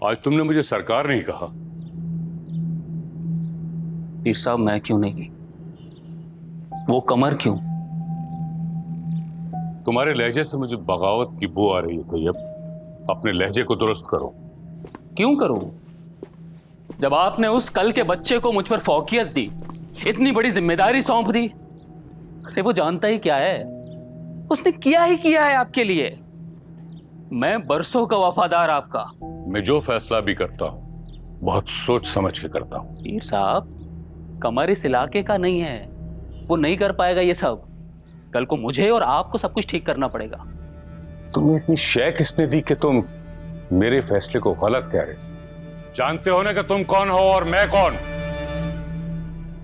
आज तुमने मुझे सरकार नहीं कहा। पीर साहब, मैं क्यों नहीं? वो कमर क्यों? तुम्हारे लहजे से मुझे बगावत की बू आ रही है तैयब। अपने लहजे को दुरुस्त करो। क्यों करूं? जब आपने उस कल के बच्चे को मुझ पर फौकियत दी, इतनी बड़ी जिम्मेदारी सौंप दी, अरे वो जानता ही क्या है, उसने किया ही किया है आपके लिए। मैं बरसों का वफादार आपका। मैं जो फैसला भी करता हूं बहुत सोच समझ के करता हूं। पीर साहब, कमर इस इलाके का नहीं है, वो नहीं कर पाएगा ये सब। कल को मुझे और आपको सब कुछ ठीक करना पड़ेगा। तुम्हें इतनी शय किसने दी कि तुम मेरे फैसले को गलत कह रहे? जानते हो ना कि तुम कौन हो और मैं कौन?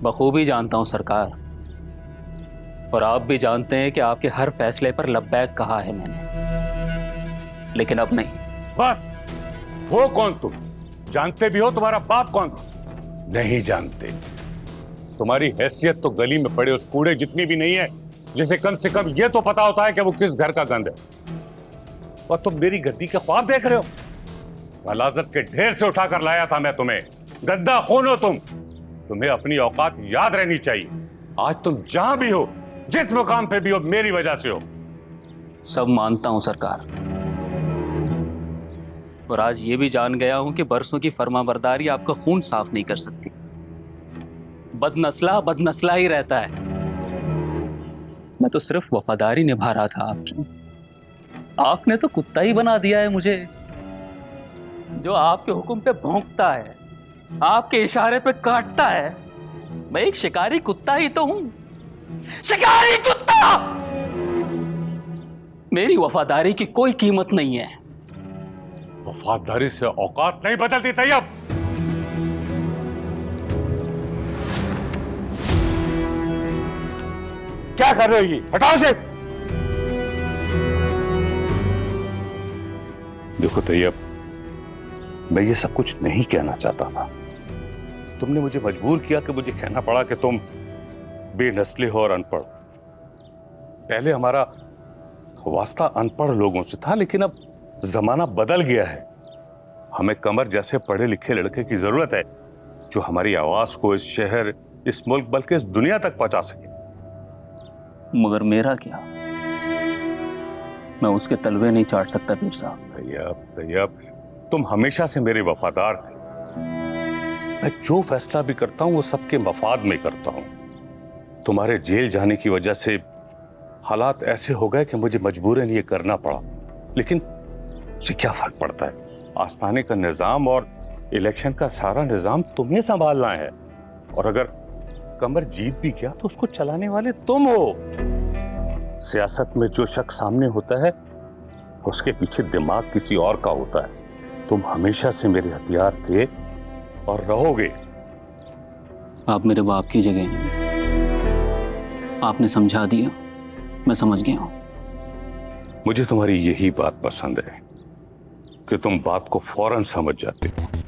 बखूबी जानता हूं सरकार, और आप भी जानते हैं कि आपके हर फैसले पर लब्बैक कहा है मैंने, लेकिन अब नहीं। बस, हो कौन तुम? जानते भी हो तुम्हारा बाप कौन था? नहीं जानते। तुम्हारी हैसियत तो गली में पड़े उस कूड़े जितनी भी नहीं है, जिसे कम से कम यह तो पता होता है कि वो किस घर का गंद है। और तुम मेरी गद्दी के ख्वाब देख रहे हो? गलाजत के ढेर से उठाकर लाया था मैं तुम्हें। गद्दा खून हो तुम। तुम्हें अपनी औकात याद रहनी चाहिए। आज तुम जहां भी हो, जिस मुकाम पे भी हो, मेरी वजह से हो। सब मानता हूं सरकार, और आज ये भी जान गया हूं कि बरसों की फर्माबरदारी आपका खून साफ नहीं कर सकती। बदनस्ला ही रहता है। मैं तो सिर्फ वफादारी निभा रहा था आपकी। आपने तो कुत्ता ही बना दिया है मुझे, जो आपके हुक्म पे भौंकता है, आपके इशारे पे काटता है। मैं एक शिकारी कुत्ता ही तो हूं, शिकारी कुत्ता। मेरी वफादारी की कोई कीमत नहीं है। वफादारी से औकात नहीं बदलती तैयब। क्या कर रहे हो? ये हटाओ से। देखो तैयब, मैं ये सब कुछ नहीं कहना चाहता था। तुमने मुझे मजबूर किया कि मुझे कहना पड़ा कि तुम बेनस्ली हो और अनपढ़। पहले हमारा वास्ता अनपढ़ लोगों से था, लेकिन अब जमाना बदल गया है। हमें कमर जैसे पढ़े लिखे लड़के की जरूरत है जो हमारी आवाज को इस शहर, इस मुल्क, बल्कि इस दुनिया तक पहुंचा सके। मगर मेरा क्या? मैं उसके तलवे नहीं चाट सकता पीर साहब। तैयब, तुम हमेशा से मेरे वफादार थे। मैं जो फैसला भी करता हूं वो सबके मफाद में करता हूं। तुम्हारे जेल जाने की वजह से हालात ऐसे हो गए कि मुझे मजबूरन ये करना पड़ा, लेकिन उससे क्या फर्क पड़ता है? आस्थाने का निजाम और इलेक्शन का सारा निजाम तुम्हें संभालना है, और अगर कमर जीत भी गया तो उसको चलाने वाले तुम हो। सियासत में जो शख्स सामने होता है उसके पीछे दिमाग किसी और का होता है। तुम हमेशा से मेरे हथियार थे और रहोगे। आप मेरे बाप की जगह हैं। आपने समझा दिया, मैं समझ गया हूं। मुझे तुम्हारी यही बात पसंद है कि तुम बात को फौरन समझ जाते हो।